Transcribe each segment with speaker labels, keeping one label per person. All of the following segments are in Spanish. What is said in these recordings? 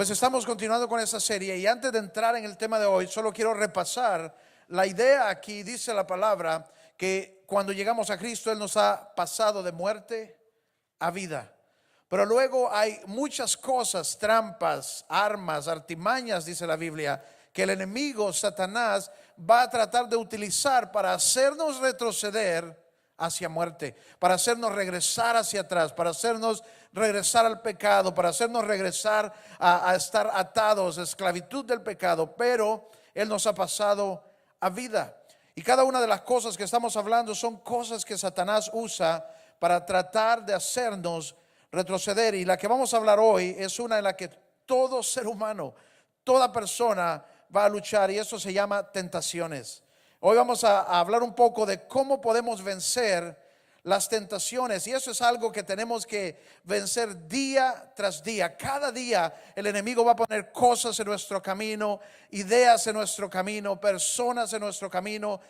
Speaker 1: Pues estamos continuando con esa serie y antes de entrar en el tema de hoy, solo quiero repasar la idea aquí. Dice la palabra que cuando llegamos a Cristo, Él nos ha pasado de muerte a vida. Pero luego hay muchas cosas, trampas, armas, artimañas, dice la Biblia, que el enemigo, Satanás, va a tratar de utilizar para hacernos retroceder hacia muerte, para hacernos regresar hacia atrás, para hacernos regresar al pecado, para hacernos regresar a estar atados, a esclavitud del pecado. Pero Él nos ha pasado a vida. Y cada una de las cosas que estamos hablando son cosas que Satanás usa para tratar de hacernos retroceder. Y la que vamos a hablar hoy es una en la que todo ser humano, toda persona va a luchar, y eso se llama tentaciones. Hoy vamos a hablar un poco de cómo podemos vencer las tentaciones, y eso es algo que tenemos que vencer día tras día. Cada día el enemigo va a poner cosas en nuestro camino, ideas en nuestro camino, personas en nuestro camino,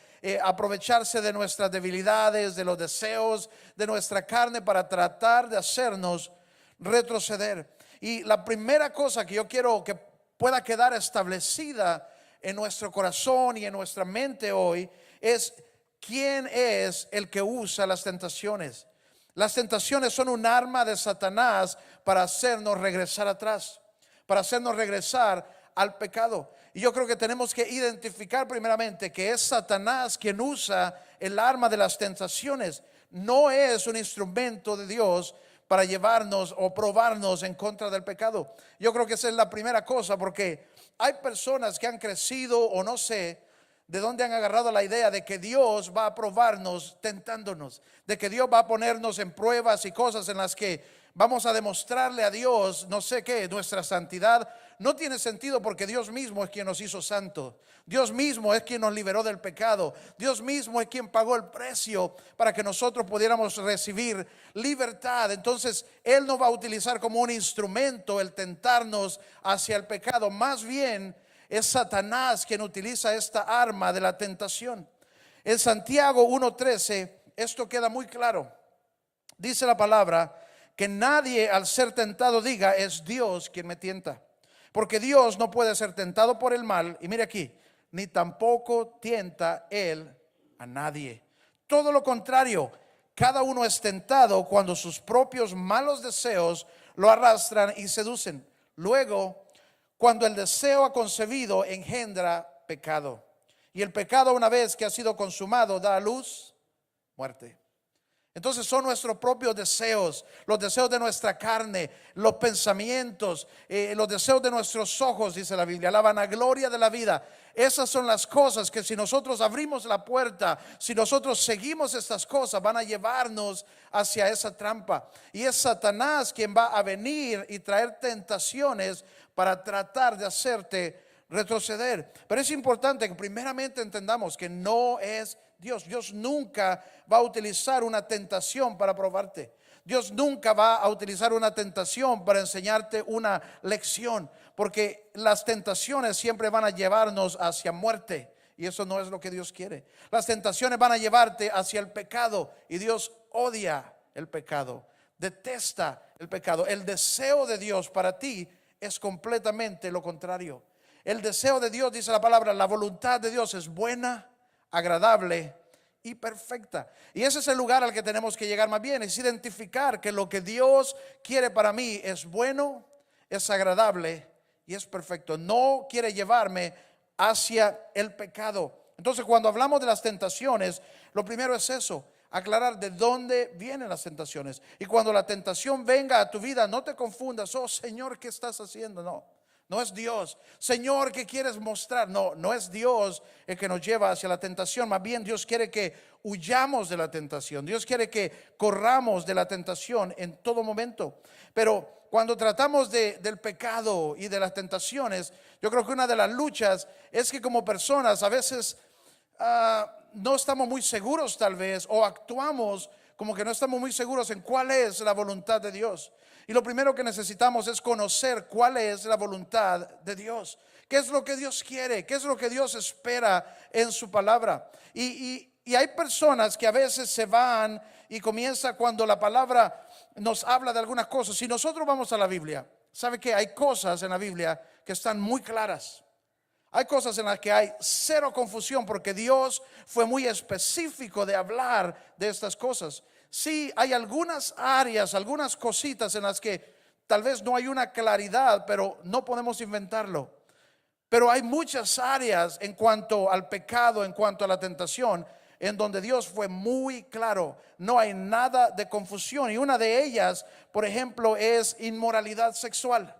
Speaker 1: aprovecharse de nuestras debilidades, de los deseos de nuestra carne para tratar de hacernos retroceder. Y la primera cosa que yo quiero que pueda quedar establecida en nuestro corazón y en nuestra mente hoy es: ¿quién es el que usa las tentaciones? Las tentaciones son un arma de Satanás para hacernos regresar atrás, para hacernos regresar al pecado. Y yo creo que tenemos que identificar primeramente que es Satanás quien usa el arma de las tentaciones. No es un instrumento de Dios para llevarnos o probarnos en contra del pecado. Yo creo que esa es la primera cosa, porque hay personas que han crecido, o no sé de dónde han agarrado la idea de que Dios va a probarnos tentándonos, de que Dios va a ponernos en pruebas y cosas en las que vamos a demostrarle a Dios, no sé qué, nuestra santidad. No tiene sentido, porque Dios mismo es quien nos hizo santos. Dios mismo es quien nos liberó del pecado. Dios mismo es quien pagó el precio para que nosotros pudiéramos recibir libertad. Entonces Él no va a utilizar como un instrumento el tentarnos hacia el pecado. Más bien es Satanás quien utiliza esta arma de la tentación. En Santiago 1:13 esto queda muy claro. Dice la palabra que nadie al ser tentado diga: es Dios quien me tienta. Porque Dios no puede ser tentado por el mal, y mire aquí, ni tampoco tienta Él a nadie. Todo lo contrario, cada uno es tentado cuando sus propios malos deseos lo arrastran y seducen. Luego, cuando el deseo ha concebido, engendra pecado. Y el pecado, una vez que ha sido consumado, da a luz muerte. Entonces son nuestros propios deseos, los deseos de nuestra carne, los pensamientos, los deseos de nuestros ojos, dice la Biblia, la vanagloria de la vida. Esas son las cosas que, si nosotros abrimos la puerta, si nosotros seguimos estas cosas, van a llevarnos hacia esa trampa. Y es Satanás quien va a venir y traer tentaciones para tratar de hacerte retroceder. Pero es importante que primeramente entendamos que no es Dios. Dios nunca va a utilizar una tentación para probarte. Dios nunca va a utilizar una tentación para enseñarte una lección, porque las tentaciones siempre van a llevarnos hacia muerte, y eso no es lo que Dios quiere. Las tentaciones van a llevarte hacia el pecado, y Dios odia el pecado, detesta el pecado. El deseo de Dios para ti es completamente lo contrario. El deseo de Dios, dice la palabra, la voluntad de Dios es buena, agradable y perfecta. Y ese es el lugar al que tenemos que llegar más bien, es identificar que lo que Dios quiere para mí es bueno, es agradable y es perfecto. No quiere llevarme hacia el pecado. Entonces, cuando hablamos de las tentaciones, lo primero es eso: aclarar de dónde vienen las tentaciones. Y cuando la tentación venga a tu vida, no te confundas: oh Señor, ¿qué estás haciendo? No es Dios. Señor, ¿qué quieres mostrar? No es Dios el que nos lleva hacia la tentación. Más bien Dios quiere que huyamos de la tentación. Dios quiere que corramos de la tentación en todo momento. Pero cuando tratamos del pecado y de las tentaciones, yo creo que una de las luchas es que como personas a veces no estamos muy seguros, tal vez, o actuamos como que no estamos muy seguros en cuál es la voluntad de Dios. Y lo primero que necesitamos es conocer cuál es la voluntad de Dios. ¿Qué es lo que Dios quiere? ¿Qué es lo que Dios espera en su palabra? Y hay personas que a veces se van y comienza cuando la palabra nos habla de algunas cosas. Si nosotros vamos a la Biblia, ¿Sabe qué? Hay cosas en la Biblia que están muy claras. Hay cosas en las que hay cero confusión porque Dios fue muy específico de hablar de estas cosas. Sí, hay algunas áreas, algunas cositas en las que tal vez no hay una claridad, pero no podemos inventarlo. Pero hay muchas áreas en cuanto al pecado, en cuanto a la tentación, en donde Dios fue muy claro. No hay nada de confusión. Y una de ellas, por ejemplo, es inmoralidad sexual.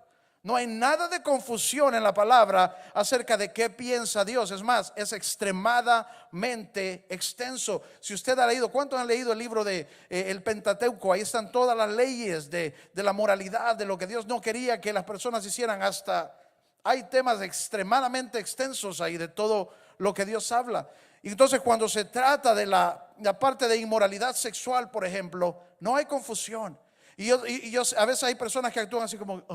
Speaker 1: No hay nada de confusión en la palabra acerca de qué piensa Dios. Es más, es extremadamente extenso. Si usted ha leído, ¿cuántos han leído el libro de el Pentateuco? Ahí están todas las leyes de la moralidad, de lo que Dios no quería que las personas hicieran. Hasta hay temas extremadamente extensos ahí de todo lo que Dios habla. Y entonces cuando se trata de la parte de inmoralidad sexual, por ejemplo, no hay confusión. Y yo a veces hay personas que actúan así como,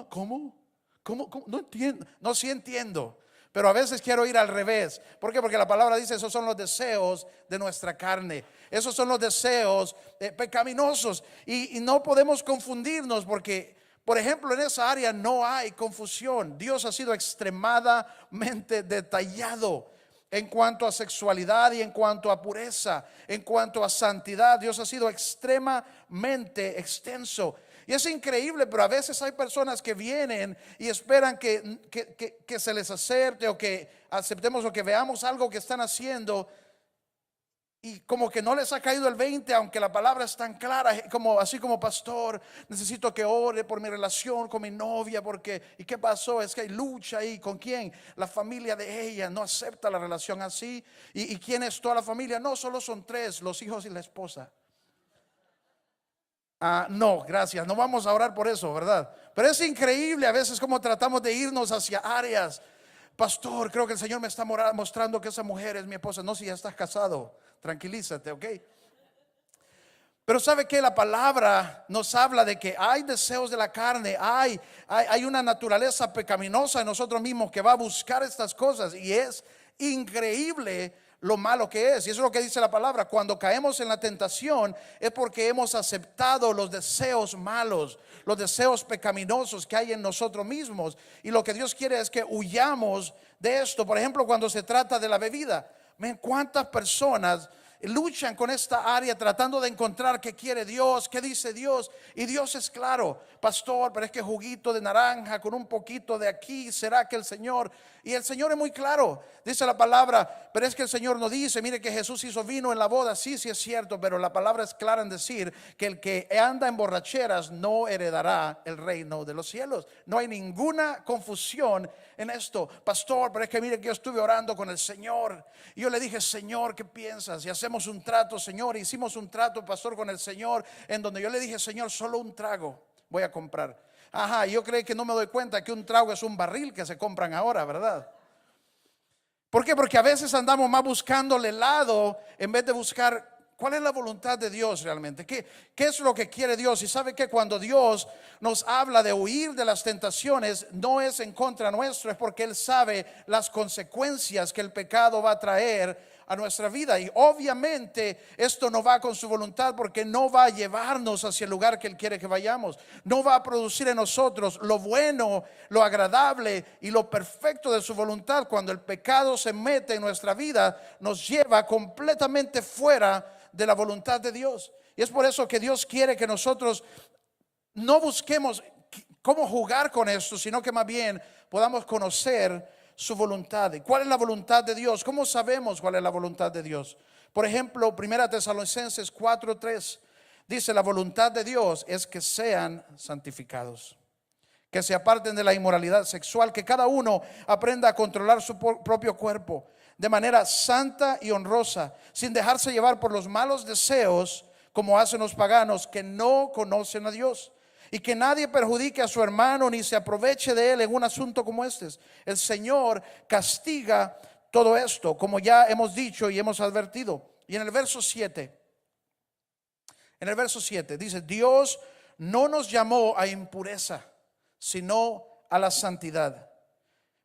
Speaker 1: ¿cómo? ¿Cómo? No entiendo. No, sí entiendo. Pero a veces quiero ir al revés. ¿Por qué? Porque la palabra dice, esos son los deseos de nuestra carne. Esos son los deseos pecaminosos. Y no podemos confundirnos porque, por ejemplo, en esa área no hay confusión. Dios ha sido extremadamente detallado en cuanto a sexualidad y en cuanto a pureza, en cuanto a santidad. Dios ha sido extremadamente extenso. Y es increíble, pero a veces hay personas que vienen y esperan que se les acepte o que aceptemos o que veamos algo que están haciendo y como que no les ha caído el 20, aunque la palabra es tan clara, así como pastor, necesito que ore por mi relación con mi novia, porque ¿y qué pasó? Es que hay lucha ahí. ¿Con quién? La familia de ella no acepta la relación así. ¿Y quién es toda la familia? No, solo son 3, los hijos y la esposa. No, gracias, no vamos a orar por eso, ¿verdad? Pero es increíble a veces como tratamos de irnos hacia áreas. Pastor, creo que el Señor me está mostrando que esa mujer es mi esposa. No, si ya estás casado, tranquilízate, ¿ok? Pero ¿sabe que la palabra nos habla de que hay deseos de la carne, hay una naturaleza pecaminosa en nosotros mismos que va a buscar estas cosas? Y es increíble lo malo que es. Y eso es lo que dice la palabra. Cuando caemos en la tentación es porque hemos aceptado los deseos malos, los deseos pecaminosos que hay en nosotros mismos. Y lo que Dios quiere es que huyamos de esto. Por ejemplo, cuando se trata de la bebida, ¿cuántas personas luchan con esta área tratando de encontrar qué quiere Dios, qué dice Dios? Y Dios es claro: pastor, pero es que juguito de naranja con un poquito de aquí, ¿será que el Señor? Y el Señor es muy claro, dice la palabra, pero es que el Señor no dice, mire que Jesús hizo vino en la boda. Sí, sí es cierto, pero la palabra es clara en decir que el que anda en borracheras no heredará el reino de los cielos. No hay ninguna confusión en esto. Pastor, pero es que mire que yo estuve orando con el Señor y yo le dije, Señor, ¿qué piensas? Y hacemos un trato, Señor. Hicimos un trato, pastor, con el Señor, en donde yo le dije, Señor, solo un trago voy a comprar. Yo creo que no me doy cuenta que un trago es un barril que se compran ahora, ¿verdad? ¿Por qué? Porque a veces andamos más buscando el helado en vez de buscar cuál es la voluntad de Dios realmente. ¿Qué es lo que quiere Dios? Y sabe que cuando Dios nos habla de huir de las tentaciones, no es en contra nuestro, es porque Él sabe las consecuencias que el pecado va a traer a nuestra vida. Y obviamente esto no va con su voluntad, porque no va a llevarnos hacia el lugar que Él quiere que vayamos. No va a producir en nosotros lo bueno, lo agradable y lo perfecto de su voluntad. Cuando el pecado se mete en nuestra vida, nos lleva completamente fuera de la voluntad de Dios. Y es por eso que Dios quiere que nosotros no busquemos cómo jugar con esto, sino que más bien podamos conocer su voluntad. ¿Y cuál es la voluntad de Dios? ¿Cómo sabemos cuál es la voluntad de Dios? Por ejemplo, 1 Tesalonicenses 4:3 dice: la voluntad de Dios es que sean santificados, que se aparten de la inmoralidad sexual, que cada uno aprenda a controlar su propio cuerpo de manera santa y honrosa, sin dejarse llevar por los malos deseos como hacen los paganos que no conocen a Dios. Y que nadie perjudique a su hermano ni se aproveche de él en un asunto como este. El Señor castiga todo esto, como ya hemos dicho y hemos advertido. Y en el verso 7 dice: Dios no nos llamó a impureza, sino a la santidad.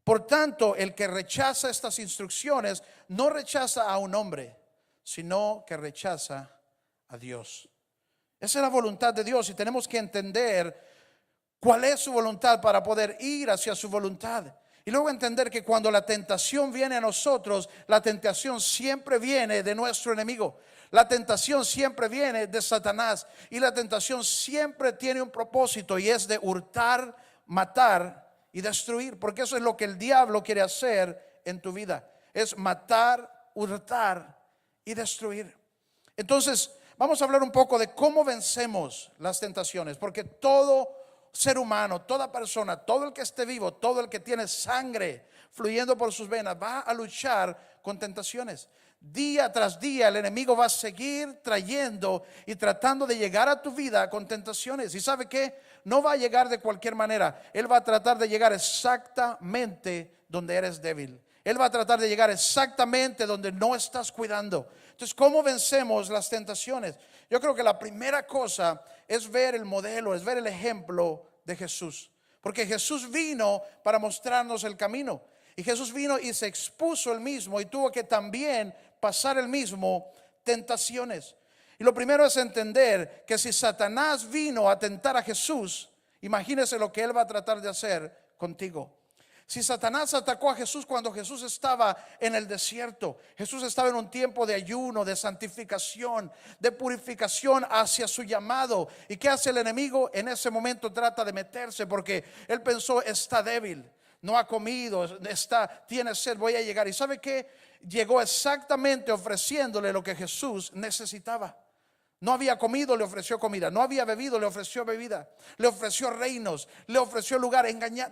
Speaker 1: Por tanto, el que rechaza estas instrucciones no rechaza a un hombre, sino que rechaza a Dios. Esa es la voluntad de Dios, y tenemos que entender cuál es su voluntad para poder ir hacia su voluntad. Y luego entender que cuando la tentación viene a nosotros, la tentación siempre viene de nuestro enemigo. La tentación siempre viene de Satanás. Y la tentación siempre tiene un propósito, y es de hurtar, matar y destruir. Porque eso es lo que el diablo quiere hacer en tu vida. Es matar, hurtar y destruir. Entonces, vamos a hablar un poco de cómo vencemos las tentaciones. Porque todo ser humano, toda persona, todo el que esté vivo, todo el que tiene sangre fluyendo por sus venas, va a luchar con tentaciones. Día tras día el enemigo va a seguir trayendo y tratando de llegar a tu vida con tentaciones. ¿Y sabe qué? No va a llegar de cualquier manera. Él va a tratar de llegar exactamente donde eres débil. Él va a tratar de llegar exactamente donde no estás cuidando. Entonces, ¿cómo vencemos las tentaciones? Yo creo que la primera cosa es ver el modelo, es ver el ejemplo de Jesús. Porque Jesús vino para mostrarnos el camino. Y Jesús vino y se expuso él mismo y tuvo que también pasar el mismo tentaciones. Y lo primero es entender que si Satanás vino a tentar a Jesús, imagínese lo que él va a tratar de hacer contigo. Si Satanás atacó a Jesús cuando Jesús estaba en el desierto, Jesús estaba en un tiempo de ayuno, de santificación, de purificación hacia su llamado. ¿Y qué hace el enemigo? En ese momento trata de meterse porque él pensó: está débil, no ha comido, tiene sed, voy a llegar. ¿Y sabe qué? Llegó exactamente ofreciéndole lo que Jesús necesitaba. No había comido, le ofreció comida. No había bebido, le ofreció bebida. Le ofreció reinos, le ofreció lugar,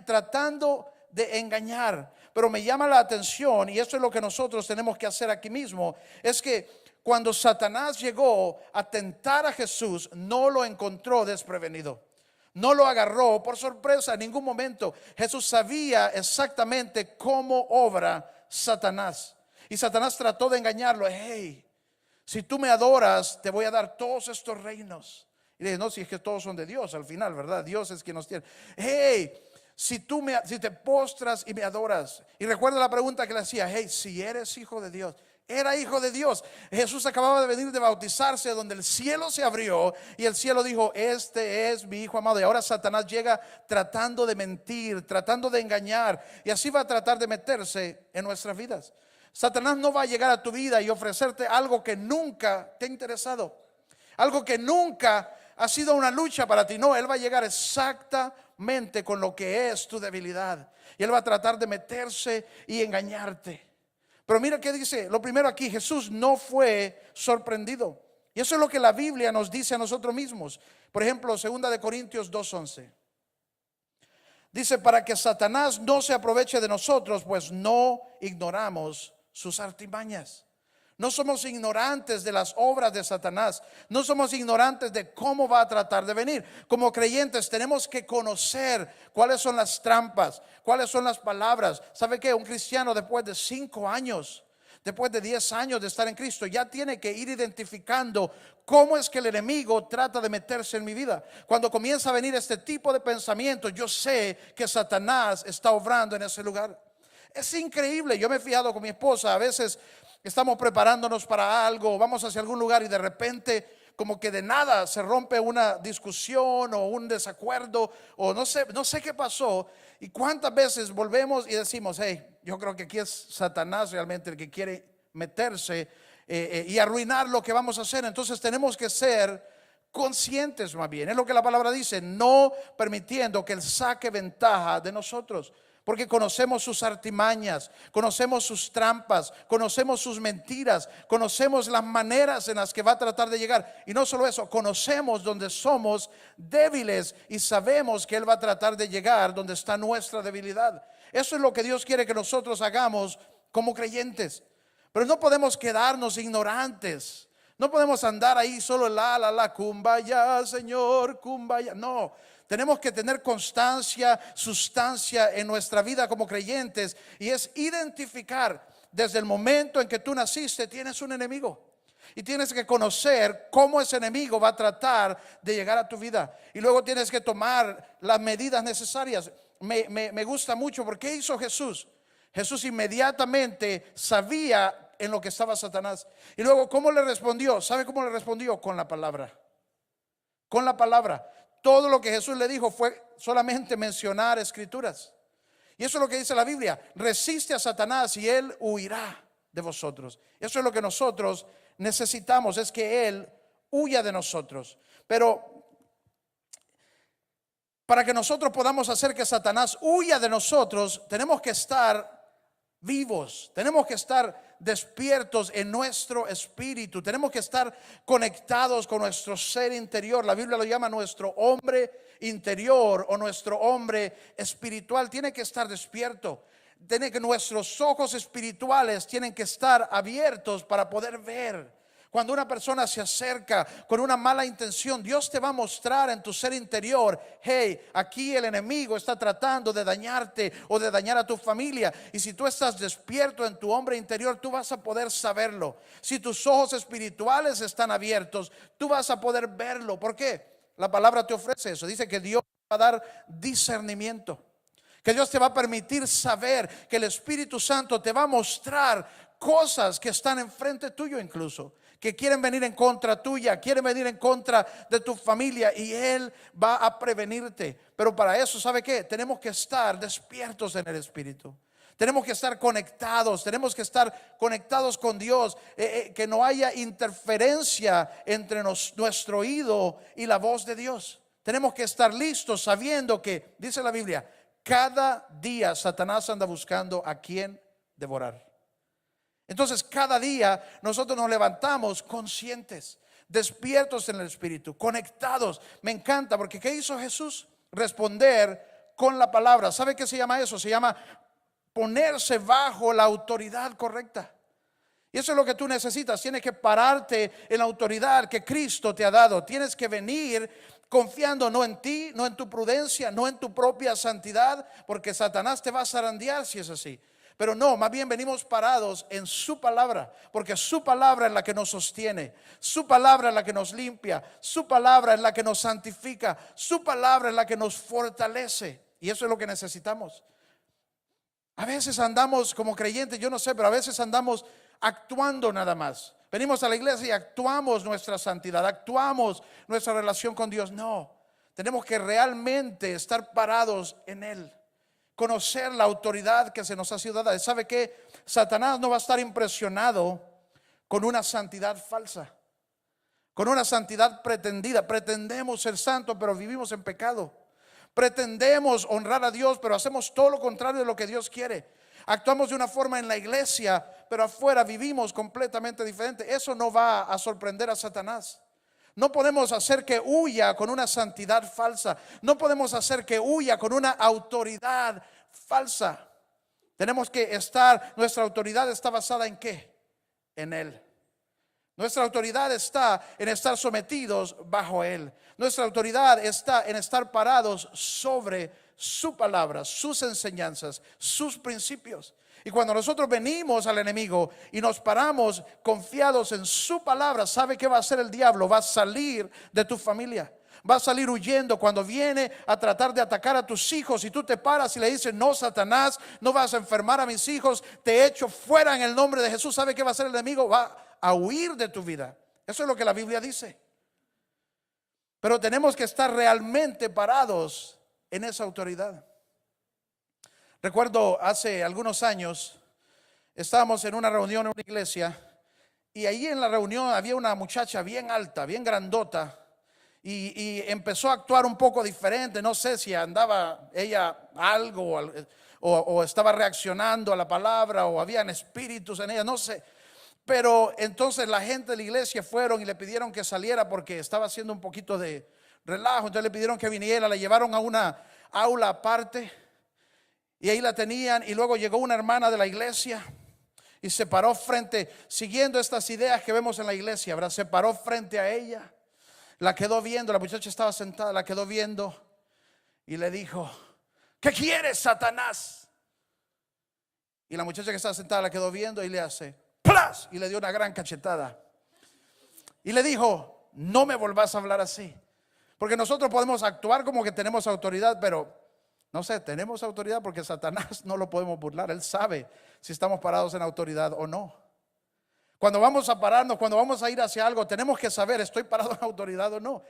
Speaker 1: tratando de engañar. Pero me llama la atención, y esto es lo que nosotros tenemos que hacer aquí mismo, es que cuando Satanás llegó a tentar a Jesús, no lo encontró desprevenido. No lo agarró por sorpresa en ningún momento. Jesús sabía exactamente cómo obra Satanás. Y Satanás trató de engañarlo. Hey, si tú me adoras, te voy a dar todos estos reinos. Y le dije: no, si es que todos son de Dios al final, ¿verdad? Dios es quien nos tiene. Hey, si te postras y me adoras. Y recuerda la pregunta que le hacía: hey, si eres hijo de Dios. Era hijo de Dios. Jesús acababa de venir de bautizarse, donde el cielo se abrió y el cielo dijo: este es mi hijo amado. Y ahora Satanás llega tratando de mentir, tratando de engañar, y así va a tratar de meterse en nuestras vidas. Satanás no va a llegar a tu vida y ofrecerte algo que nunca te ha interesado, algo que nunca ha sido una lucha para ti. No, él va a llegar exactamente con lo que es tu debilidad, y él va a tratar de meterse y engañarte. Pero mira qué dice. Lo primero aquí: Jesús no fue sorprendido. Y eso es lo que la Biblia nos dice a nosotros mismos. Por ejemplo, 2 Corintios 2:11. Dice: para que Satanás no se aproveche de nosotros, pues no ignoramos sus artimañas. No somos ignorantes de las obras de Satanás. No somos ignorantes de cómo va a tratar de venir. Como creyentes tenemos que conocer cuáles son las trampas, cuáles son las palabras. ¿Sabe qué? Un cristiano después de 5 años, después de 10 años de estar en Cristo, ya tiene que ir identificando cómo es que el enemigo trata de meterse en mi vida. Cuando comienza a venir este tipo de pensamientos, yo sé que Satanás está obrando en ese lugar. Es increíble. Yo me he fijado con mi esposa. A veces estamos preparándonos para algo, vamos hacia algún lugar y de repente, como que de nada, se rompe una discusión o un desacuerdo, o no sé qué pasó. Y cuántas veces volvemos y decimos: hey, yo creo que aquí es Satanás realmente el que quiere meterse y arruinar lo que vamos a hacer. Entonces tenemos que ser conscientes, más bien, es lo que la palabra dice: no permitiendo que él saque ventaja de nosotros. Porque conocemos sus artimañas, conocemos sus trampas, conocemos sus mentiras, conocemos las maneras en las que va a tratar de llegar. Y no solo eso, conocemos donde somos débiles y sabemos que él va a tratar de llegar donde está nuestra debilidad. Eso es lo que Dios quiere que nosotros hagamos como creyentes. Pero no podemos quedarnos ignorantes. No podemos andar ahí solo kumbaya, Señor, kumbaya. No. Tenemos que tener constancia, sustancia en nuestra vida como creyentes, y es identificar desde el momento en que tú naciste tienes un enemigo, y tienes que conocer cómo ese enemigo va a tratar de llegar a tu vida, y luego tienes que tomar las medidas necesarias. Me gusta mucho porque ¿qué hizo Jesús? Jesús inmediatamente sabía en lo que estaba Satanás, y luego ¿cómo le respondió? ¿Sabe cómo le respondió? Con la palabra. Con la palabra. todo lo que Jesús le dijo fue solamente mencionar escrituras. Y eso es lo que dice la Biblia: resiste a Satanás y él huirá de vosotros. Eso es lo que nosotros necesitamos, es que él huya de nosotros. Pero para que nosotros podamos hacer que Satanás huya de nosotros, tenemos que estar vivos, tenemos que estar despiertos en nuestro espíritu, tenemos que estar conectados con nuestro ser interior. La Biblia lo llama nuestro hombre interior o nuestro hombre espiritual. Tiene que estar despierto. Tiene que nuestros ojos espirituales tienen que estar abiertos para poder ver. Cuando una persona se acerca con una mala intención, Dios te va a mostrar en tu ser interior: hey, aquí el enemigo está tratando de dañarte o de dañar a tu familia. Y si tú estás despierto en tu hombre interior, tú vas a poder saberlo. Si tus ojos espirituales están abiertos, tú vas a poder verlo. ¿Por qué? La palabra te ofrece eso. Dice que Dios va a dar discernimiento, que Dios te va a permitir saber, que el Espíritu Santo te va a mostrar cosas que están enfrente tuyo, incluso que quieren venir en contra tuya, quieren venir en contra de tu familia, y Él va a prevenirte. Pero para eso, ¿sabe qué? Tenemos que estar despiertos en el Espíritu. Tenemos que estar conectados, tenemos que estar conectados con Dios, que no haya interferencia entre nuestro oído y la voz de Dios. Tenemos que estar listos sabiendo que, dice la Biblia, cada día Satanás anda buscando a quien devorar. Entonces cada día nosotros nos levantamos conscientes, despiertos en el Espíritu, conectados. Me encanta porque ¿qué hizo Jesús? Responder con la palabra. ¿Sabe qué se llama eso? Se llama ponerse bajo la autoridad correcta. Y eso es lo que tú necesitas. Tienes que pararte en la autoridad que Cristo te ha dado. Tienes que venir confiando no en ti, no en tu prudencia, no en tu propia santidad, porque Satanás te va a zarandear si es así. Pero no, más bien venimos parados en su palabra, porque su palabra es la que nos sostiene, su palabra es la que nos limpia, su palabra es la que nos santifica, su palabra es la que nos fortalece. Y eso es lo que necesitamos. A veces andamos como creyentes, yo no sé, pero a veces andamos actuando nada más. Venimos a la iglesia y actuamos nuestra santidad, actuamos nuestra relación con Dios. No, tenemos que realmente estar parados en Él, conocer la autoridad que se nos ha sido dada. ¿Sabe qué? Satanás no va a estar impresionado con una santidad falsa, con una santidad pretendida. Pretendemos ser santos, pero vivimos en pecado. Pretendemos honrar a Dios, pero hacemos todo lo contrario de lo que Dios quiere. Actuamos de una forma en la iglesia, pero afuera vivimos completamente diferente. Eso no va a sorprender a Satanás. No podemos hacer que huya con una santidad falsa. No podemos hacer que huya con una autoridad falsa. Tenemos que nuestra autoridad está basada ¿en qué? En Él. Nuestra autoridad está en estar sometidos bajo Él. Nuestra autoridad está en estar parados sobre su palabra, sus enseñanzas, sus principios. Y cuando nosotros venimos al enemigo y nos paramos confiados en su palabra, ¿sabe qué va a hacer el diablo? Va a salir de tu familia, va a salir huyendo. Cuando viene a tratar de atacar a tus hijos y tú te paras y le dices: no, Satanás, no vas a enfermar a mis hijos, te echo fuera en el nombre de Jesús. ¿Sabe qué va a hacer el enemigo? Va a huir de tu vida. Eso es lo que la Biblia dice. Pero tenemos que estar realmente parados en esa autoridad. Recuerdo hace algunos años estábamos en una reunión en una iglesia, y ahí en la reunión había una muchacha bien alta, bien grandota, y empezó a actuar un poco diferente. No sé si andaba ella algo o estaba reaccionando a la palabra, o habían espíritus en ella, no sé. Pero entonces la gente de la iglesia fueron y le pidieron que saliera porque estaba haciendo un poquito de relajo. Entonces le pidieron que viniera, la llevaron a una aula aparte y ahí la tenían. Y luego llegó una hermana de la iglesia y se paró frente, siguiendo estas ideas que vemos en la iglesia, ¿verdad? Se paró frente a ella, la quedó viendo. La muchacha estaba sentada, la quedó viendo y le dijo: ¿qué quieres, Satanás? Y la muchacha que estaba sentada la quedó viendo y le hace ¡plas! Y le dio una gran cachetada y le dijo: no me volvás a hablar así. Porque nosotros podemos actuar como que tenemos autoridad, pero no sé, tenemos autoridad porque Satanás no lo podemos burlar. Él sabe si estamos parados en autoridad o no. Cuando vamos a pararnos, cuando vamos a ir hacia algo, tenemos que saber: ¿estoy parado en autoridad o no?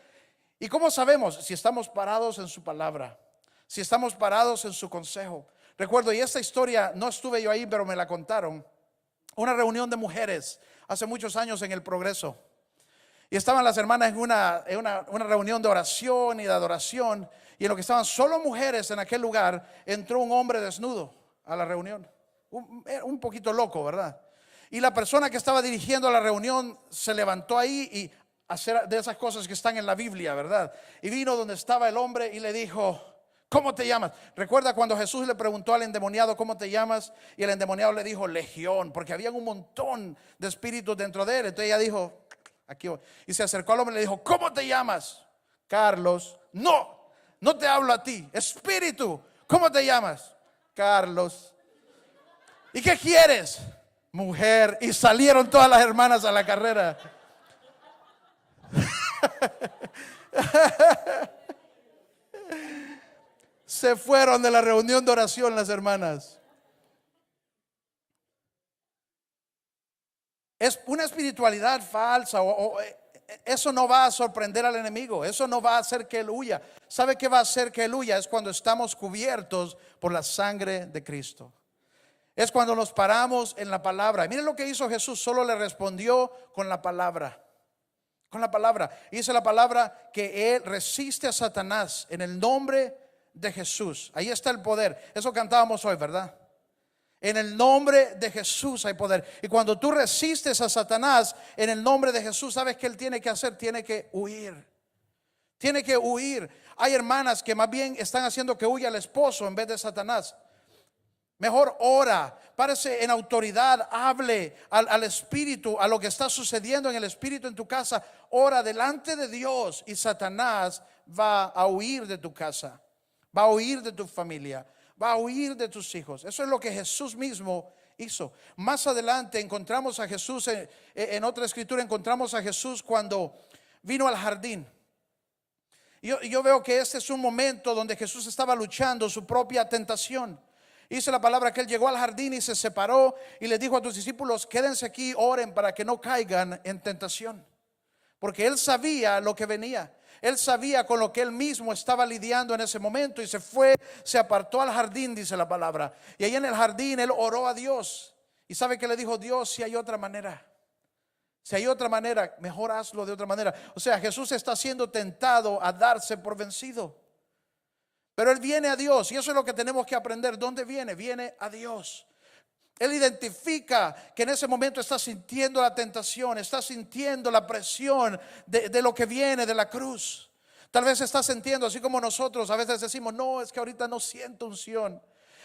Speaker 1: ¿Y cómo sabemos? Si estamos parados en su palabra, si estamos parados en su consejo. Recuerdo, y esta historia no estuve yo ahí, pero me la contaron. Una reunión de mujeres hace muchos años en el Progreso. Y estaban las hermanas en una reunión de oración y de adoración. Y en lo que estaban solo mujeres en aquel lugar, entró un hombre desnudo a la reunión. Un poquito loco, ¿verdad? Y la persona que estaba dirigiendo la reunión se levantó ahí y hacer de esas cosas que están en la Biblia, ¿verdad? Y vino donde estaba el hombre y le dijo: ¿cómo te llamas? Recuerda cuando Jesús le preguntó al endemoniado: ¿cómo te llamas? Y el endemoniado le dijo: Legión, porque había un montón de espíritus dentro de él. Entonces ella dijo: aquí voy. Y se acercó al hombre y le dijo: ¿cómo te llamas? Carlos. No, no te hablo a ti, espíritu. ¿Cómo te llamas? Carlos. ¿Y qué quieres? Mujer. Y salieron todas las hermanas a la carrera. Se fueron de la reunión de oración las hermanas. Es una espiritualidad falsa. Eso no va a sorprender al enemigo. Eso no va a hacer que él huya. ¿Sabe qué va a hacer que él huya? Es cuando estamos cubiertos por la sangre de Cristo. Es cuando nos paramos en la palabra. Miren lo que hizo Jesús. Solo le respondió con la palabra. Con la palabra. Dice la palabra que él resiste a Satanás en el nombre de Jesús. Ahí está el poder. Eso cantábamos hoy, ¿verdad? En el nombre de Jesús hay poder. Y cuando tú resistes a Satanás en el nombre de Jesús, ¿sabes qué él tiene que hacer? Tiene que huir. Tiene que huir. Hay hermanas que más bien están haciendo que huya el esposo en vez de Satanás. Mejor ora, párese en autoridad, hable al espíritu, a lo que está sucediendo en el espíritu en tu casa. Ora delante de Dios y Satanás va a huir de tu casa, va a huir de tu familia, va a huir de tus hijos. Eso es lo que Jesús mismo hizo. Más adelante encontramos a Jesús, en otra escritura encontramos a Jesús cuando vino al jardín. Yo veo que este es un momento donde Jesús estaba luchando su propia tentación. Dice la palabra que él llegó al jardín y se separó y le dijo a tus discípulos: quédense aquí, oren para que no caigan en tentación. Porque él sabía lo que venía. Él sabía con lo que él mismo estaba lidiando en ese momento y se fue, se apartó al jardín, dice la palabra. Y ahí en el jardín él oró a Dios. ¿Y sabe qué le dijo Dios? Si hay otra manera. Si hay otra manera, mejor hazlo de otra manera. O sea, Jesús está siendo tentado a darse por vencido. Pero él viene a Dios y eso es lo que tenemos que aprender. ¿Dónde viene? Viene a Dios. Él identifica que en ese momento está sintiendo la tentación, está sintiendo la presión de lo que viene de la cruz. Tal vez está sintiendo, así como nosotros a veces decimos: no, es que ahorita no siento unción.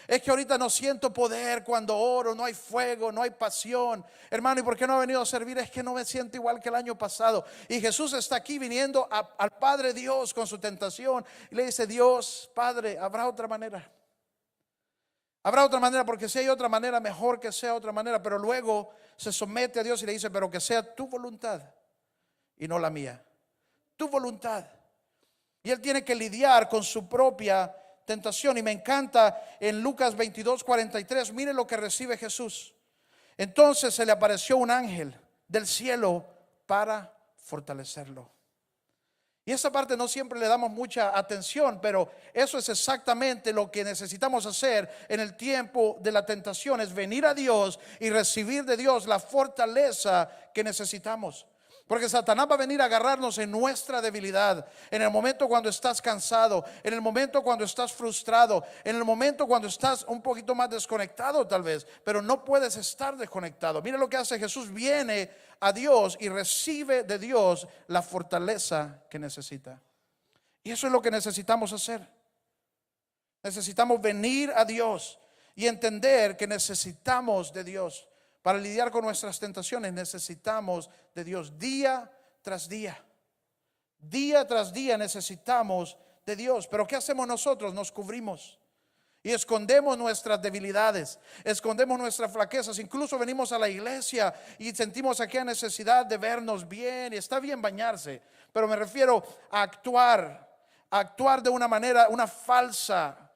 Speaker 1: Es que ahorita no siento poder cuando oro, no hay fuego, no hay pasión. Hermano, ¿y por qué no ha venido a servir? Es que no me siento igual que el año pasado. Y Jesús está aquí viniendo al Padre Dios con su tentación. Y le dice: Dios, Padre, ¿habrá otra manera? Habrá otra manera, porque si hay otra manera, mejor que sea otra manera. Pero luego se somete a Dios y le dice: pero que sea tu voluntad y no la mía. Tu voluntad. Y él tiene que lidiar con su propia tentación. Y me encanta en Lucas 22:43. Mire lo que recibe Jesús. Entonces se le apareció un ángel del cielo para fortalecerlo. Y esa parte no siempre le damos mucha atención, pero eso es exactamente lo que necesitamos hacer en el tiempo de la tentación: es venir a Dios y recibir de Dios la fortaleza que necesitamos. Porque Satanás va a venir a agarrarnos en nuestra debilidad, en el momento cuando estás cansado, en el momento cuando estás frustrado, en el momento cuando estás un poquito más desconectado tal vez, pero no puedes estar desconectado. Mira lo que hace Jesús: viene a Dios y recibe de Dios la fortaleza que necesita. Y eso es lo que necesitamos hacer. Necesitamos venir a Dios y entender que necesitamos de Dios. Para lidiar con nuestras tentaciones necesitamos de Dios día tras día. Día tras día necesitamos de Dios. Pero ¿qué hacemos nosotros? Nos cubrimos y escondemos nuestras debilidades, escondemos nuestras flaquezas. Incluso venimos a la iglesia y sentimos aquella necesidad de vernos bien. Y está bien bañarse, pero me refiero a actuar de una manera, una falsa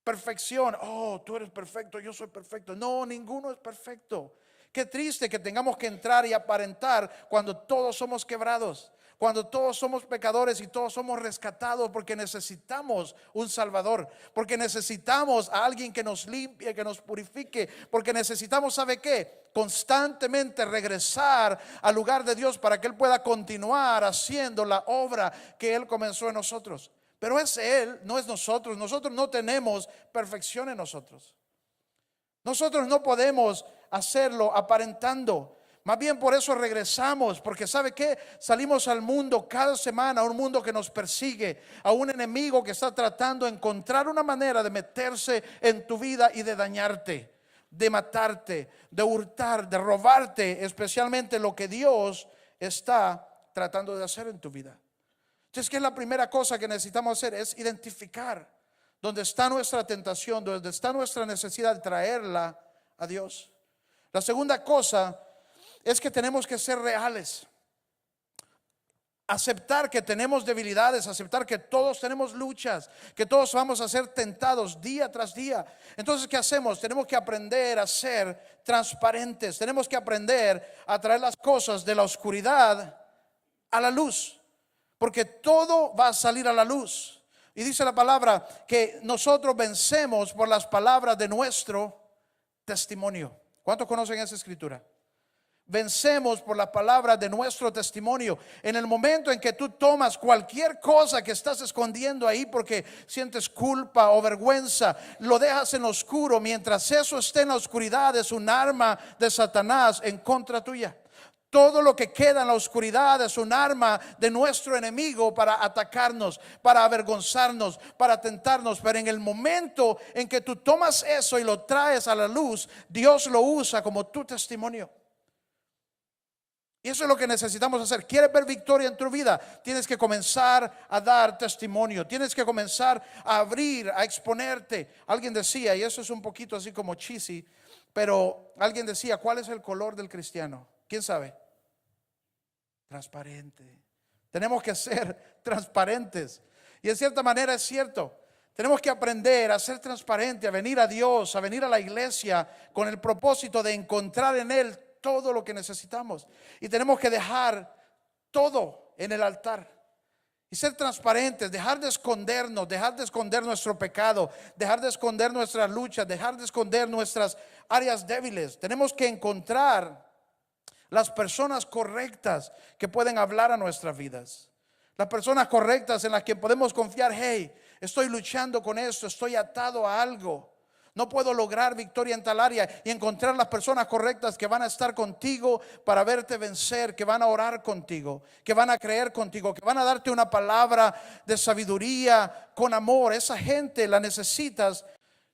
Speaker 1: perfección. Oh, tú eres perfecto, yo soy perfecto. No, ninguno es perfecto. Qué triste que tengamos que entrar y aparentar cuando todos somos quebrados. cuando todos somos pecadores y todos somos rescatados porque necesitamos un Salvador, porque necesitamos a alguien que nos limpie, que nos purifique, porque necesitamos, ¿sabe qué? Constantemente regresar al lugar de Dios para que Él pueda continuar haciendo la obra que Él comenzó en nosotros. Pero es Él, no es nosotros. Nosotros no tenemos perfección en nosotros. Nosotros no podemos hacerlo aparentando. Más bien por eso regresamos, porque ¿sabe qué? Salimos al mundo cada semana, a un mundo que nos persigue, a un enemigo que está tratando de encontrar una manera de meterse en tu vida y de dañarte, de matarte, de hurtar, de robarte, especialmente lo que Dios está tratando de hacer en tu vida. Entonces, ¿qué es la primera cosa que necesitamos hacer? Es identificar dónde está nuestra tentación, dónde está nuestra necesidad de traerla a Dios. La segunda cosa es que tenemos que ser reales. Aceptar que tenemos debilidades, aceptar que todos tenemos luchas, que todos vamos a ser tentados día tras día. Entonces, ¿qué hacemos? Tenemos que aprender a ser transparentes. Tenemos que aprender a traer las cosas de la oscuridad a la luz, porque todo va a salir a la luz. Y dice la palabra que nosotros vencemos por las palabras de nuestro testimonio. ¿Cuántos conocen esa escritura? Vencemos por la palabra de nuestro testimonio. En el momento en que tú tomas cualquier cosa que estás escondiendo ahí porque sientes culpa o vergüenza, lo dejas en oscuro. Mientras eso esté en la oscuridad, es un arma de Satanás en contra tuya. Todo lo que queda en la oscuridad es un arma de nuestro enemigo para atacarnos, para avergonzarnos, para tentarnos. Pero en el momento en que tú tomas eso y lo traes a la luz, Dios lo usa como tu testimonio. Y eso es lo que necesitamos hacer. ¿Quieres ver victoria en tu vida? Tienes que comenzar a dar testimonio. Tienes que comenzar a abrir, a exponerte. Alguien decía, y eso es un poquito así como cheesy, pero alguien decía, ¿cuál es el color del cristiano? ¿Quién sabe? Transparente. Tenemos que ser transparentes. Y en cierta manera es cierto. Tenemos que aprender a ser transparente, a venir a Dios, a venir a la iglesia con el propósito de encontrar en Él todo lo que necesitamos. Y tenemos que dejar todo en el altar y ser transparentes, dejar de esconder nuestro pecado, dejar de esconder nuestras luchas, dejar de esconder nuestras áreas débiles. Tenemos que encontrar las personas correctas que pueden hablar a nuestras vidas, las personas correctas en las que podemos confiar. Hey, estoy luchando con esto, estoy atado a algo, no puedo lograr victoria en tal área, y encontrar las personas correctas que van a estar contigo para verte vencer, que van a orar contigo, que van a creer contigo, que van a darte una palabra de sabiduría con amor. Esa gente la necesitas.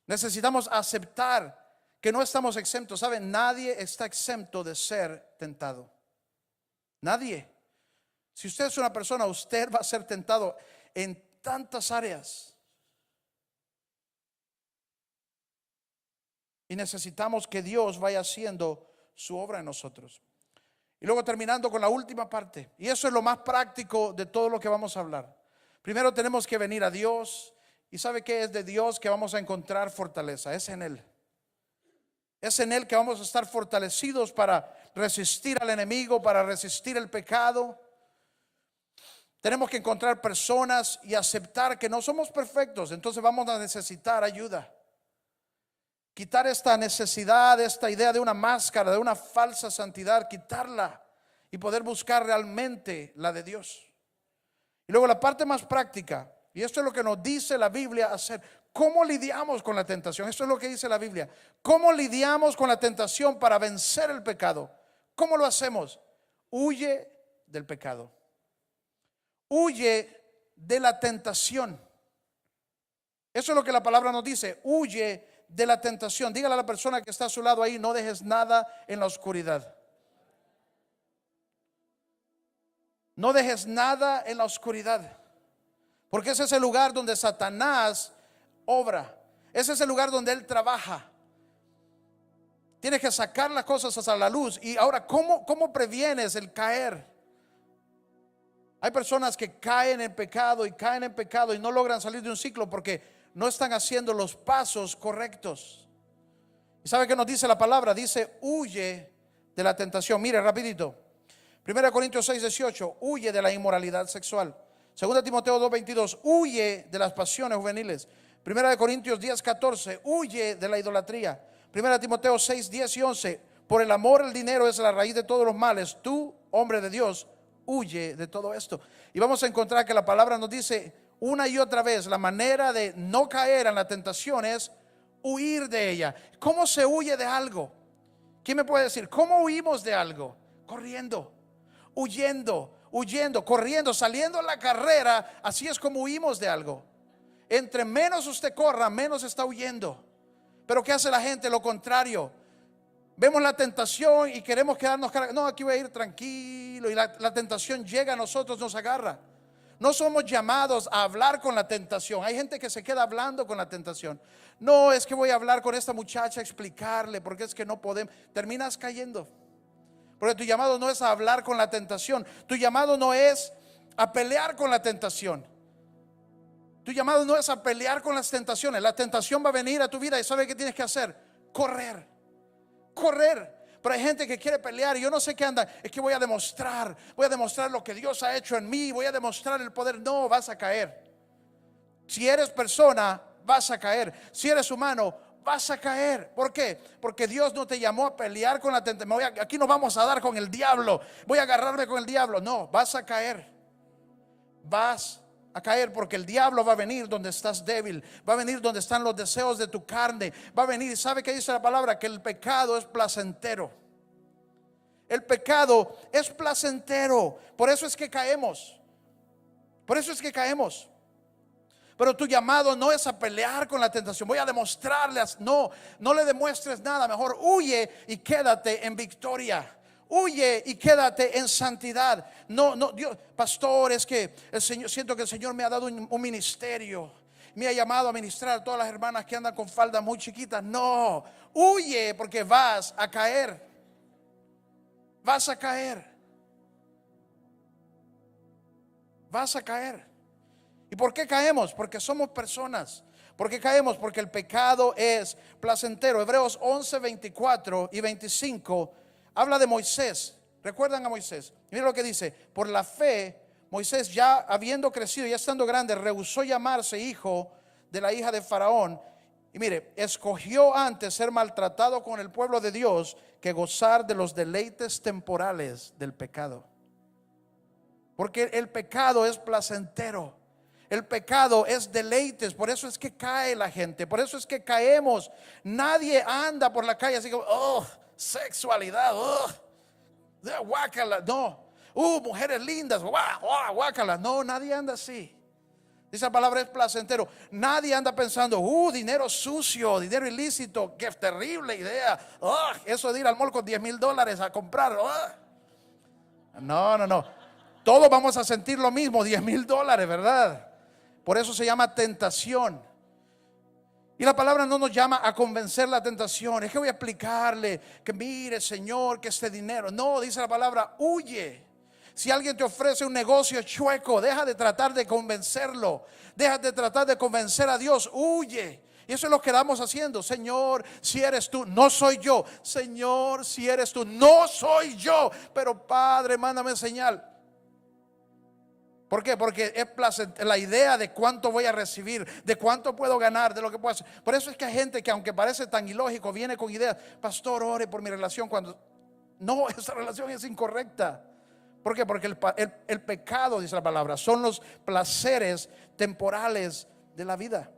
Speaker 1: Necesitamos aceptar que no estamos exentos. ¿Saben? Nadie está exento de ser tentado. Nadie. Si usted es una persona, usted va a ser tentado en tantas áreas. Y necesitamos que Dios vaya haciendo su obra en nosotros. Y luego terminando con la última parte. Y eso es lo más práctico de todo lo que vamos a hablar. Primero tenemos que venir a Dios. ¿Y sabe qué es de Dios que vamos a encontrar fortaleza? Es en Él. Es en Él que vamos a estar fortalecidos para resistir al enemigo, para resistir el pecado. Tenemos que encontrar personas y aceptar que no somos perfectos. Entonces vamos a necesitar ayuda. Quitar esta necesidad, esta idea de una máscara, de una falsa santidad, quitarla y poder buscar realmente la de Dios. Y luego la parte más práctica, y esto es lo que nos dice la Biblia hacer. ¿Cómo lidiamos con la tentación? Esto es lo que dice la Biblia. ¿Cómo lidiamos con la tentación para vencer el pecado? ¿Cómo lo hacemos? Huye del pecado. Huye de la tentación. Eso es lo que la palabra nos dice. Huye de la tentación. Dígale a la persona que está a su lado ahí: no dejes nada en la oscuridad. No dejes nada en la oscuridad, porque ese es el lugar donde Satanás obra. Ese es el lugar donde él trabaja. Tienes que sacar las cosas hacia la luz. Y ahora, ¿cómo previenes el caer? Hay personas que caen en pecado y no logran salir de un ciclo porque no están haciendo los pasos correctos. ¿Y sabe qué nos dice la palabra? Dice: huye de la tentación. Mire rapidito, 1 Corintios 6:18, huye de la inmoralidad sexual. 2 Timoteo 2:22, huye de las pasiones juveniles. 1 Corintios 10:14, huye de la idolatría. 1 Timoteo 6:10 y 11, por el amor al dinero es la raíz de todos los males. Tú, hombre de Dios, huye de todo esto. Y vamos a encontrar que la palabra nos dice una y otra vez, la manera de no caer en la tentación es huir de ella. ¿Cómo se huye de algo? ¿Quién me puede decir? ¿Cómo huimos de algo? Corriendo, huyendo, corriendo, saliendo a la carrera. Así es como huimos de algo. Entre menos usted corra, menos está huyendo. Pero ¿qué hace la gente? Lo contrario. Vemos la tentación y queremos quedarnos. No, aquí voy a ir tranquilo. Y la tentación llega a nosotros, nos agarra. No somos llamados a hablar con la tentación. Hay gente que se queda hablando con la tentación. No, es que voy a hablar con esta muchacha, explicarle, porque es que no podemos. Terminas cayendo. Porque tu llamado no es a hablar con la tentación. Tu llamado no es a pelear con la tentación. Tu llamado no es a pelear con las tentaciones. La tentación va a venir a tu vida y ¿sabe qué tienes que hacer? Correr. Pero hay gente que quiere pelear y yo no sé qué anda. Es que voy a demostrar lo que Dios ha hecho en mí. Voy a demostrar el poder. No, vas a caer. Si eres persona, vas a caer. Si eres humano, vas a caer. ¿Por qué? Porque Dios no te llamó a pelear con la tentación. Aquí nos vamos a dar con el diablo. Voy a agarrarme con el diablo. No, vas a caer. Vas a caer porque el diablo va a venir donde estás débil. Va a venir donde están los deseos de tu carne. Va a venir. ¿Sabe qué dice la palabra? Que el pecado es placentero. El pecado es placentero. Por eso es que caemos. Pero tu llamado no es a pelear con la tentación. Voy a demostrarles. No le demuestres nada. Mejor huye y quédate en victoria. Huye y quédate en santidad. No, Dios, pastor, es que el Señor, siento que el Señor me ha dado un ministerio. Me ha llamado a ministrar a todas las hermanas que andan con faldas muy chiquitas. No, huye porque vas a caer. Vas a caer. ¿Y por qué caemos? Porque somos personas. ¿Por qué caemos? Porque el pecado es placentero. Hebreos 11:24 y 25 habla de Moisés. ¿Recuerdan a Moisés? Mira lo que dice. Por la fe, Moisés, ya habiendo crecido, ya estando grande, rehusó llamarse hijo de la hija de Faraón. Y mire, escogió antes ser maltratado con el pueblo de Dios que gozar de los deleites temporales del pecado. Porque el pecado es placentero. El pecado es deleites. Por eso es que cae la gente. Por eso es que caemos. Nadie anda por la calle así como, oh, sexualidad, oh, guácala. No, mujeres lindas, guácala. No, nadie anda así. Esa palabra es placentero. Nadie anda pensando, dinero sucio, dinero ilícito. Qué terrible idea. Eso de ir al mall con $10,000 a comprar. No. Todos vamos a sentir lo mismo, $10,000, ¿verdad? Por eso se llama tentación. Y la palabra no nos llama a convencer la tentación. Es que voy a explicarle que mire, Señor, que este dinero. No, dice la palabra, huye. Si alguien te ofrece un negocio chueco, deja de tratar de convencerlo. Deja de tratar de convencer a Dios. Huye. Y eso es lo que estamos haciendo. Señor, si eres tú, no soy yo. Señor, si eres tú, no soy yo. Pero Padre, mándame señal. ¿Por qué? Porque es la idea de cuánto voy a recibir, de cuánto puedo ganar, de lo que puedo hacer. Por eso es que hay gente que, aunque parece tan ilógico, viene con ideas. Pastor, ore por mi relación. Cuando no, esa relación es incorrecta. ¿Por qué? Porque el pecado, dice la palabra, son los placeres temporales de la vida.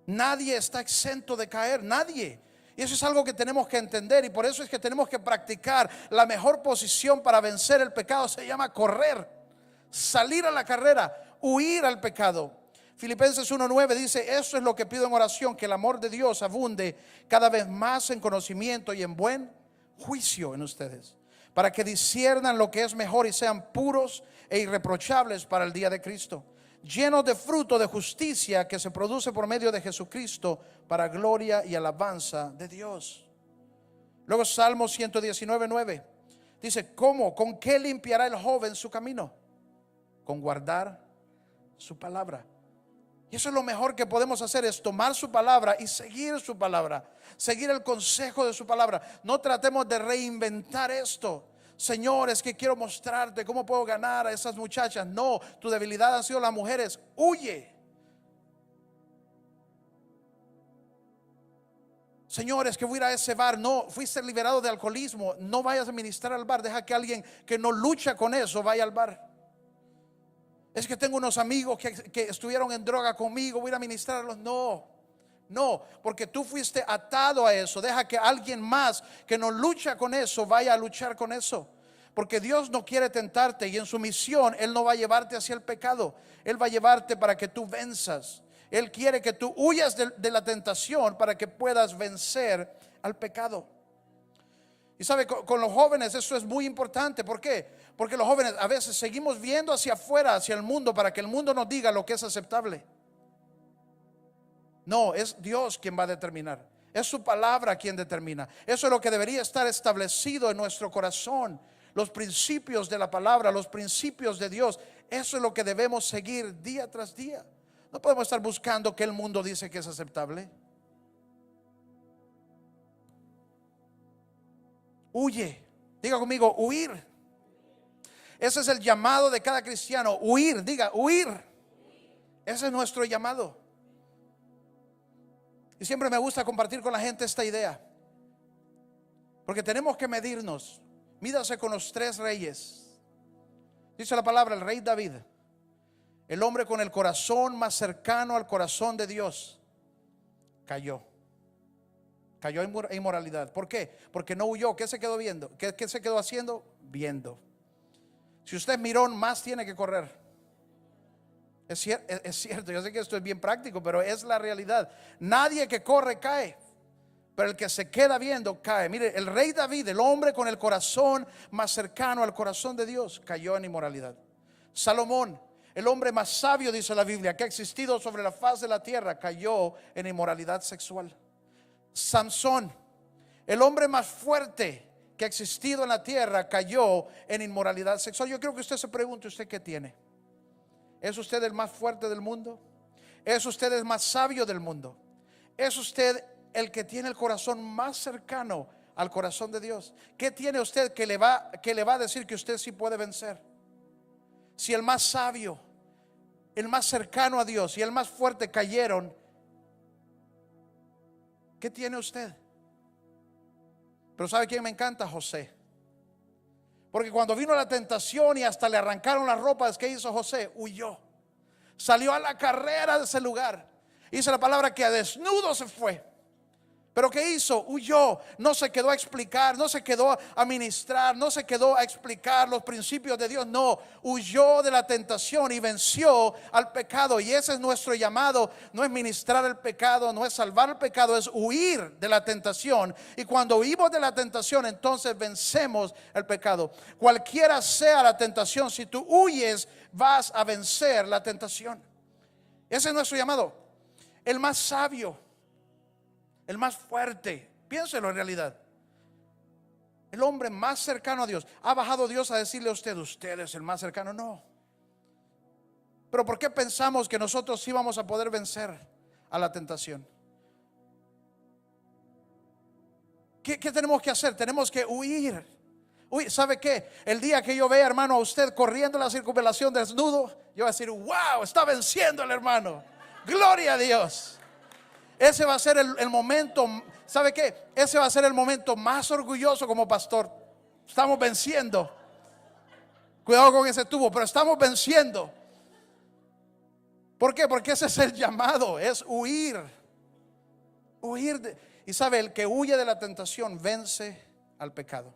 Speaker 1: Nadie está exento de caer, nadie. Y eso es algo que tenemos que entender, y por eso es que tenemos que practicar. La mejor posición para vencer el pecado se llama correr, salir a la carrera, huir al pecado. Filipenses 1:9 dice: eso es lo que pido en oración, que el amor de Dios abunde cada vez más en conocimiento y en buen juicio en ustedes, para que disciernan lo que es mejor y sean puros e irreprochables para el día de Cristo, llenos de fruto de justicia que se produce por medio de Jesucristo, para gloria y alabanza de Dios. Luego Salmo 119:9 dice: ¿cómo? ¿Con qué limpiará el joven su camino? Con guardar su palabra. Y eso es lo mejor que podemos hacer, es tomar su palabra y seguir su palabra, seguir el consejo de su palabra. No tratemos de reinventar esto. Señor, es que quiero mostrarte cómo puedo ganar a esas muchachas. No, tu debilidad han sido las mujeres. Huye. Señores, que voy a ir a ese bar. No, fuiste liberado de alcoholismo. No vayas a ministrar al bar. Deja que alguien que no lucha con eso vaya al bar. Es que tengo unos amigos que estuvieron en droga conmigo, voy a ir a ministrarlos. No, no, porque tú fuiste atado a eso. Deja que alguien más que no lucha con eso vaya a luchar con eso. Porque Dios no quiere tentarte, y en su misión Él no va a llevarte hacia el pecado. Él va a llevarte para que tú venzas. Él quiere que tú huyas de la tentación para que puedas vencer al pecado. Y sabe, con los jóvenes eso es muy importante. ¿Por qué? Porque los jóvenes a veces seguimos viendo hacia afuera, hacia el mundo, para que el mundo nos diga lo que es aceptable. No, es Dios quien va a determinar. Es su palabra quien determina. Eso es lo que debería estar establecido en nuestro corazón. Los principios de la palabra, los principios de Dios. Eso es lo que debemos seguir día tras día. No podemos estar buscando que el mundo dice que es aceptable. Huye. Diga conmigo, huir. Ese es el llamado de cada cristiano. Huir, diga, huir. Ese es nuestro llamado. Y siempre me gusta compartir con la gente esta idea, porque tenemos que medirnos. Mídase con los 3 reyes. Dice la palabra, el rey David, el hombre con el corazón más cercano al corazón de Dios, cayó en inmoralidad. ¿Por qué? Porque no huyó. ¿Qué se quedó viendo? ¿Qué se quedó haciendo? Viendo. Si usted es mirón, más tiene que correr. Es cierto, yo sé que esto es bien práctico, pero es la realidad. Nadie que corre cae, pero el que se queda viendo cae. Mire, el rey David, el hombre con el corazón más cercano al corazón de Dios, cayó en inmoralidad. Salomón, el hombre más sabio, dice la Biblia, que ha existido sobre la faz de la tierra, cayó en inmoralidad sexual. Sansón, el hombre más fuerte que ha existido en la tierra, cayó en inmoralidad sexual. Yo creo que usted se pregunte, ¿usted qué tiene? ¿Es usted el más fuerte del mundo? ¿Es usted el más sabio del mundo? ¿Es usted el que tiene el corazón más cercano al corazón de Dios? ¿Qué tiene usted que le va a decir que usted sí puede vencer? Si el más sabio, el más cercano a Dios y el más fuerte cayeron, ¿qué tiene usted? Pero ¿sabe quién me encanta? José. Porque cuando vino la tentación y hasta le arrancaron las ropas, ¿qué hizo José? Huyó. Salió a la carrera de ese lugar. Dice la palabra que a desnudo se fue. Pero ¿qué hizo? Huyó. No se quedó a explicar, no se quedó a ministrar, no se quedó a explicar los principios de Dios. No, huyó de la tentación y venció al pecado. Y ese es nuestro llamado. No es ministrar el pecado, no es salvar el pecado, es huir de la tentación. Y cuando huimos de la tentación, entonces vencemos el pecado. Cualquiera sea la tentación, si tú huyes, vas a vencer la tentación. Ese es nuestro llamado. El más sabio, el más fuerte, piénselo en realidad, el hombre más cercano a Dios. ¿Ha bajado Dios a decirle a usted es el más cercano? No. Pero ¿por qué pensamos que nosotros sí vamos a poder vencer a la tentación? ¿Qué tenemos que hacer? Tenemos que huir. ¿Sabe qué? El día que yo vea, hermano, a usted corriendo la circunvalación desnudo, yo voy a decir, wow, está venciendo el hermano. Gloria a Dios. Ese va a ser el momento, ¿sabe qué? Ese va a ser el momento más orgulloso como pastor. Estamos venciendo. Cuidado con ese tubo, pero estamos venciendo. ¿Por qué? Porque ese es el llamado, es huir. Y sabe, el que huye de la tentación vence al pecado.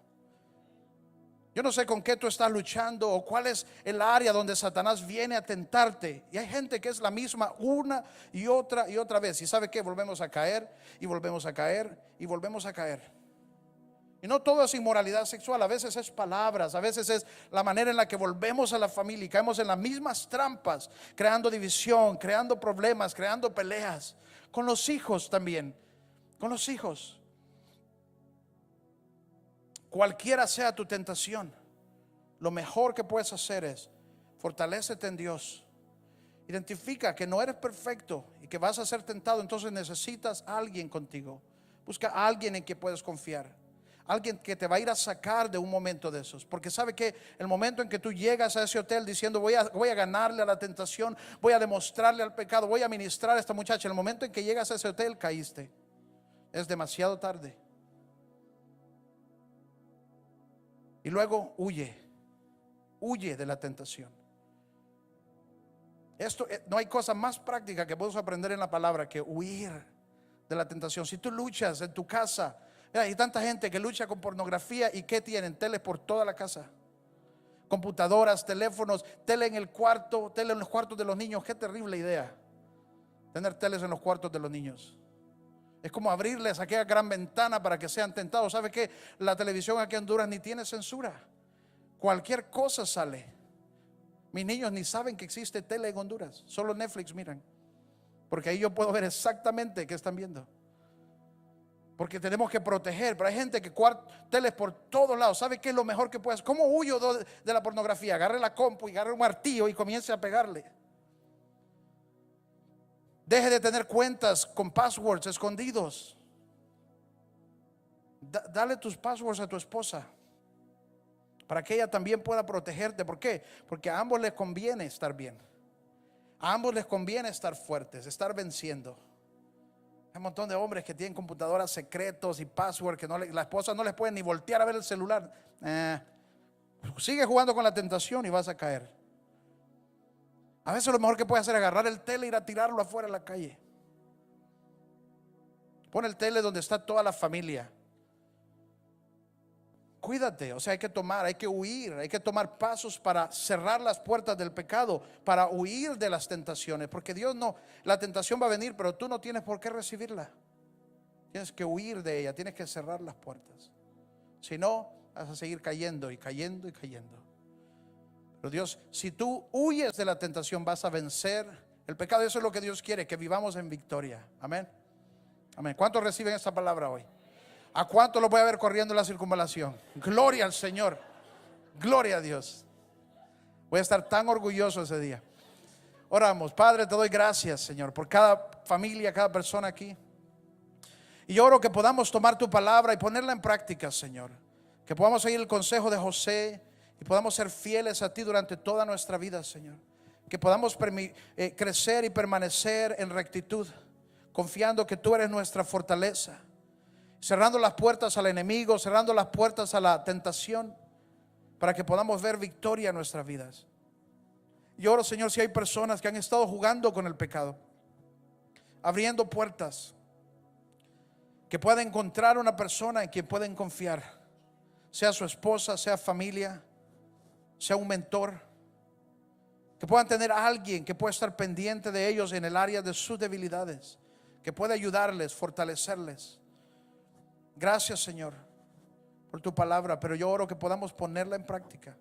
Speaker 1: Yo no sé con qué tú estás luchando o cuál es el área donde Satanás viene a tentarte. Y hay gente que es la misma una y otra vez. ¿Y sabe qué? Volvemos a caer y volvemos a caer y volvemos a caer. Y no todo es inmoralidad sexual. A veces es palabras, a veces es la manera en la que volvemos a la familia y caemos en las mismas trampas, creando división, creando problemas, creando peleas. Con los hijos también, con los hijos. Cualquiera sea tu tentación, lo mejor que puedes hacer es fortalécete en Dios Identifica que no eres perfecto y que vas a ser tentado, entonces necesitas a alguien contigo. Busca a alguien en quien puedes confiar. Alguien que te va a ir a sacar de un momento de esos. Porque sabe que el momento en que tú llegas a ese hotel diciendo voy a ganarle a la tentación, voy a demostrarle al pecado, voy a ministrar a esta muchacha, el momento en que llegas a ese hotel caíste. Es demasiado tarde. Y luego huye de la tentación. No hay cosa más práctica que puedes aprender en la palabra que huir de la tentación. Si tú luchas en tu casa, mira, hay tanta gente que lucha con pornografía y ¿qué tienen? Teles por toda la casa, computadoras, teléfonos, tele en el cuarto, tele en los cuartos de los niños. Qué terrible idea tener teles en los cuartos de los niños. Es como abrirles aquella gran ventana para que sean tentados. ¿Sabe qué? La televisión aquí en Honduras ni tiene censura. Cualquier cosa sale. Mis niños ni saben que existe tele en Honduras. Solo Netflix miran. Porque ahí yo puedo ver exactamente qué están viendo. Porque tenemos que proteger. Pero hay gente que teles por todos lados. ¿Sabe qué es lo mejor que puede hacer? ¿Cómo huyo de la pornografía? Agarre la compu y agarre un martillo y comience a pegarle. Deje de tener cuentas con passwords escondidos. Dale tus passwords a tu esposa para que ella también pueda protegerte. ¿Por qué? Porque a ambos les conviene estar bien. A ambos les conviene estar fuertes, estar venciendo. Hay un montón de hombres que tienen computadoras secretos y password que la esposa no les puede ni voltear a ver el celular. Sigue jugando con la tentación y vas a caer. A veces lo mejor que puedes hacer es agarrar el tele e ir a tirarlo afuera en la calle. Pon el tele donde está toda la familia. Cuídate, o sea, hay que huir, hay que tomar pasos para cerrar las puertas del pecado, para huir de las tentaciones, porque la tentación va a venir, pero tú no tienes por qué recibirla. Tienes que huir de ella, tienes que cerrar las puertas. Si no, vas a seguir cayendo y cayendo y cayendo. Pero Dios, si tú huyes de la tentación, vas a vencer el pecado. Eso es lo que Dios quiere, que vivamos en victoria. Amén. Amén. ¿Cuántos reciben esta palabra hoy? ¿A cuánto lo voy a ver corriendo en la circunvalación? Gloria al Señor. Gloria a Dios. Voy a estar tan orgulloso ese día. Oramos. Padre, te doy gracias, Señor, por cada familia, cada persona aquí. Y yo oro que podamos tomar tu palabra y ponerla en práctica, Señor. Que podamos seguir el consejo de José y podamos ser fieles a ti durante toda nuestra vida, Señor. Que podamos crecer y permanecer en rectitud, confiando que tú eres nuestra fortaleza. Cerrando las puertas al enemigo, cerrando las puertas a la tentación, para que podamos ver victoria en nuestras vidas. Y oro, Señor, si hay personas que han estado jugando con el pecado, abriendo puertas, que pueda encontrar una persona en quien pueden confiar, sea su esposa, sea familia, sea un mentor, que puedan tener a alguien que pueda estar pendiente de ellos en el área de sus debilidades, que pueda ayudarles, fortalecerles. Gracias, Señor, por tu palabra, pero yo oro que podamos ponerla en práctica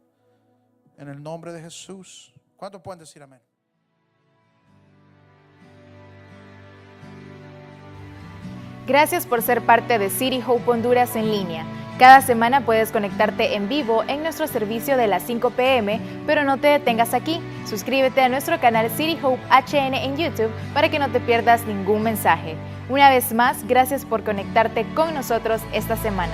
Speaker 1: en el nombre de Jesús. ¿Cuántos pueden decir amén?
Speaker 2: Gracias por ser parte de City Hope Honduras en línea. Cada semana puedes conectarte en vivo en nuestro servicio de las 5 p.m., pero no te detengas aquí. Suscríbete a nuestro canal City Hope HN en YouTube para que no te pierdas ningún mensaje. Una vez más, gracias por conectarte con nosotros esta semana.